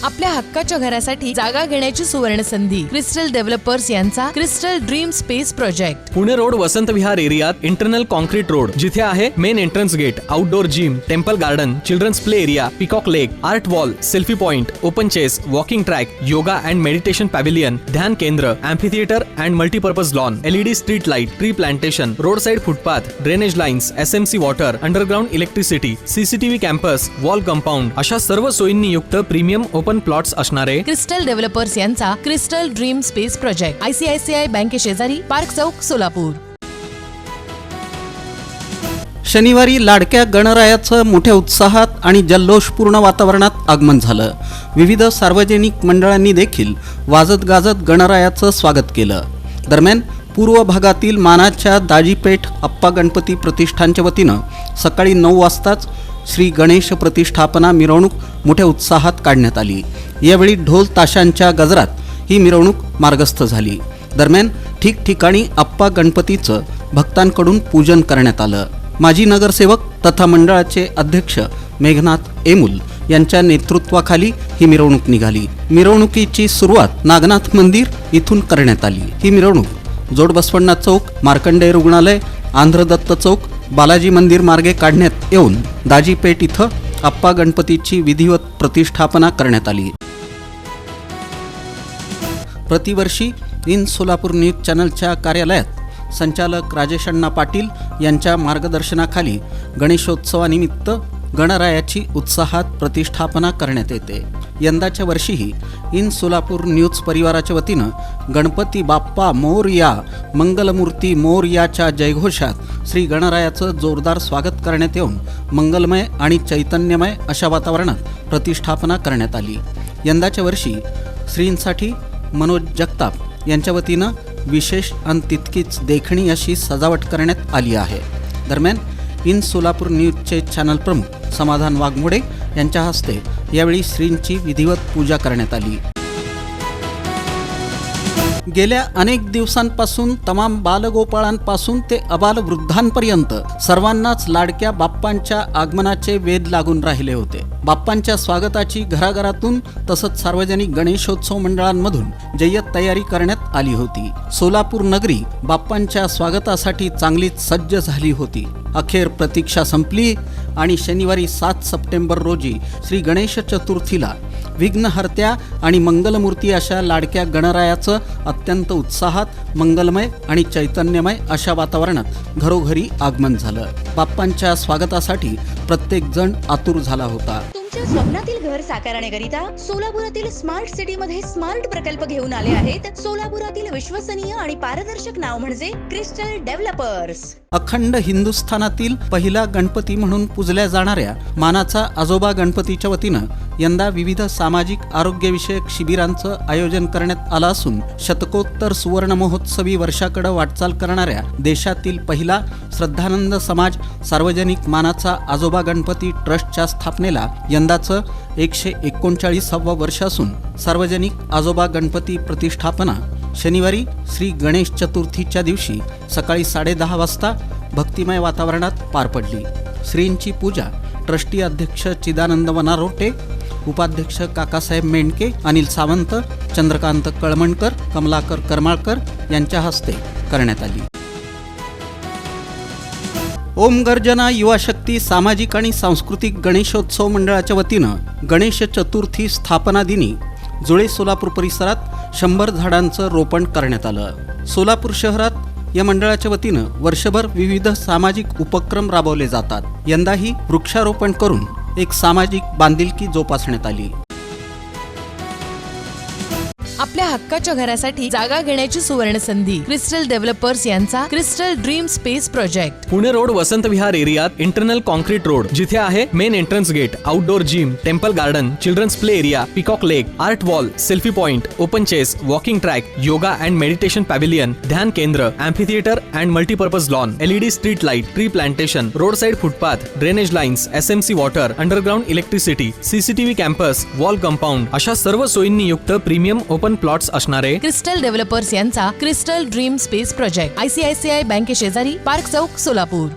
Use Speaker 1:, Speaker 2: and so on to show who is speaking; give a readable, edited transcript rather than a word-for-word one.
Speaker 1: आपल्या हक्काच्या घरासाठी जागा घेण्याची सुवर्ण संधी. क्रिस्टल डेव्हलपर्स यांचा Crystal Dream Space project.
Speaker 2: Pune road Vasant Vihar एरियात इंटरनल कॉन्क्रीट रोड, जिथे आहे main entrance gate, outdoor gym, temple garden, children's play area, peacock lake, art wall, selfie point, open chess, walking track, yoga and meditation pavilion, ध्यान केंद्र, amphitheatre and multipurpose lawn, LED street light, tree plantation, road side footpath, drainage lines, SMC water, underground electricity, CCTV campus, wall compound अशा सर्व सोयींनी युक्त premium open plots असणारे
Speaker 1: crystal Developers यांचा Crystal Dream Space project. ICICI बँके शेजारी, park चौक, सोलापूर.
Speaker 3: शनिवारी लाडक्या गणरायाचं मोठ्या उत्साहात आणि जल्लोषपूर्ण वातावरणात आगमन झालं. विविध सार्वजनिक मंडळांनी देखील वाजत गाजत गणरायाचं स्वागत केलं. दरम्यान पूर्व भागातील मानाच्या दाजीपेठ अप्पा गणपती प्रतिष्ठानच्या वतीनं सकाळी 9 वाजताच श्री गणेश प्रतिष्ठापना मिरवणूक मोठ्या उत्साहात काढण्यात आली. यावेळी ढोल ताशांच्या गजरात ही मिरवणूक मार्गस्थ झाली. दरम्यान ठिकठिकाणी अप्पा गणपतीचं भक्तांकडून पूजन करण्यात आलं. माजी नगरसेवक तथा मंडळाचे अध्यक्ष मेघनाथ एमुल यांच्या नेतृत्वाखाली ही मिरवणूक निघाली. मिरवणुकीची सुरुवात नागनाथ मंदिर इथून करण्यात आली. ही मिरवणूक जोडबसवण्णा चौक, मार्कंडेय रुग्णालय, आंध्रदत्त चौक, बालाजी मंदिर मार्गे काढण्यात येऊन दाजीपेठ इथं अप्पा गणपतीची विधिवत प्रतिष्ठापना करण्यात आली. प्रतिवर्षी इन सोलापूर न्यूज चॅनलच्या कार्यालयात संचालक राजेश अण्णा पाटील यांच्या मार्गदर्शनाखाली गणेशोत्सवानिमित्त गणरायाची उत्साहात प्रतिष्ठापना करण्यात येते. यंदाच्या वर्षीही इन सोलापूर न्यूज परिवाराच्या वतीनं गणपती बाप्पा मोरया, मंगलमूर्ती मोरयाच्या जयघोषात श्री गणरायाचं जोरदार स्वागत करण्यात येऊन मंगलमय आणि चैतन्यमय अशा वातावरणात प्रतिष्ठापना करण्यात आली. यंदाच्या वर्षी श्रींसाठी मनोज जगताप यांच्या वतीनं विशेष आणि तितकीच देखणी अशी सजावट करण्यात आली आहे. दरम्यान इन सोलापूर न्यूजचे चॅनल प्रमुख समाधान वाघमोडे यांच्या हस्ते यावेळी श्रींची विधिवत पूजा करण्यात आली. गेल्या अनेक दिवसांपासून तमाम बालगोपाळांपासून ते अबाल वृद्धांपर्यंत सर्वांनाच लाडक्या बाप्पांच्या आगमनाचे वेध लागून राहिले होते. बाप्पांच्या स्वागताची घराघरातून तसंच सार्वजनिक गणेशोत्सव मंडळांमधून जय्यत तयारी करण्यात आली होती. सोलापूर नगरी बाप्पांच्या स्वागतासाठी चांगलीच सज्ज झाली होती. अखेर प्रतीक्षा संपली आणि शनिवारी 7 सप्टेंबर रोजी श्री गणेश चतुर्थीला विघ्नहर्त्या आणि मंगलमूर्ती अशा लाडक्या गणरायाचं अत्यंत उत्साहात, मंगलमय आणि चैतन्यमय अशा वातावरणात घरोघरी आगमन झालं. बाप्पांच्या स्वागतासाठी प्रत्येक जण आतुर झाला होता.
Speaker 4: तुमच्या स्वप्नातील घर साकारण्याकरिता सोलापुरातील स्मार्ट सिटी मध्ये स्मार्ट प्रकल्प घेऊन आले आहेत. सोलापुरातील विश्वसनीय आणि पारदर्शक नाव म्हणजे क्रिस्टल डेव्हलपर्स.
Speaker 3: अखंड हिंदुस्थानातील पहिला गणपती म्हणून पूजल्या जाणाऱ्या मानाचा आजोबा गणपतीच्या वतीनं यंदा विविध सामाजिक आरोग्यविषयक शिबिरांचं आयोजन करण्यात आलं असून शतकोत्तर सुवर्ण महोत्सवी वर्षाकडे वाटचाल करणाऱ्या देशातील पहिला श्रद्धानंद समाज सार्वजनिक मानाचा आजोबा गणपती ट्रस्टच्या स्थापनेला यंदाचं 139वं वर्ष असून सार्वजनिक आजोबा गणपती प्रतिष्ठापना शनिवारी श्री गणेश चतुर्थीच्या दिवशी सकाळी 10:30 वाजता भक्तिमय वातावरणात पार पडली. श्रींची पूजा ट्रस्टी अध्यक्ष चिदानंद वनारोटे, उपाध्यक्ष काकासाहेब मेंढके, अनिल सावंत, चंद्रकांत कळमणकर, कमलाकर करमाळकर यांच्या हस्ते करण्यात आली. ओम गर्जना युवा शक्ती सामाजिक आणि सांस्कृतिक गणेशोत्सव मंडळाच्या वतीनं गणेश चतुर्थी स्थापना दिनी जुळे सोलापूर परिसरात 100 झाडांचं रोपण करण्यात आलं. सोलापूर शहरात या मंडळाच्या वतीनं वर्षभर विविध सामाजिक उपक्रम राबवले जातात. यंदाही वृक्षारोपण करून एक सामाजिक बांधिलकी जोपासण्यात आली.
Speaker 1: आपल्या हक्काच्या घरासाठी जागा घेण्याची सुवर्ण संधी. क्रिस्टल डेव्हलपर्स यांचा Crystal Dream Space project.
Speaker 2: Pune road Vasant Vihar एरियात इंटरनल कॉन्क्रीट रोड, जिथे आहे main entrance gate, outdoor gym, temple garden, children's play area, peacock lake, art wall, selfie point, open chess, walking track, yoga and meditation pavilion, ध्यान केंद्र, amphitheatre and multipurpose lawn, LED street light, tree plantation, road side footpath, drainage lines, SMC water, underground electricity, CCTV campus, wall compound अशा सर्व सोयींनी युक्त premium open plots असणारे
Speaker 1: crystal Developers यांचा Crystal Dream Space project. ICICI बँके शेजारी, park चौक, सोलापूर.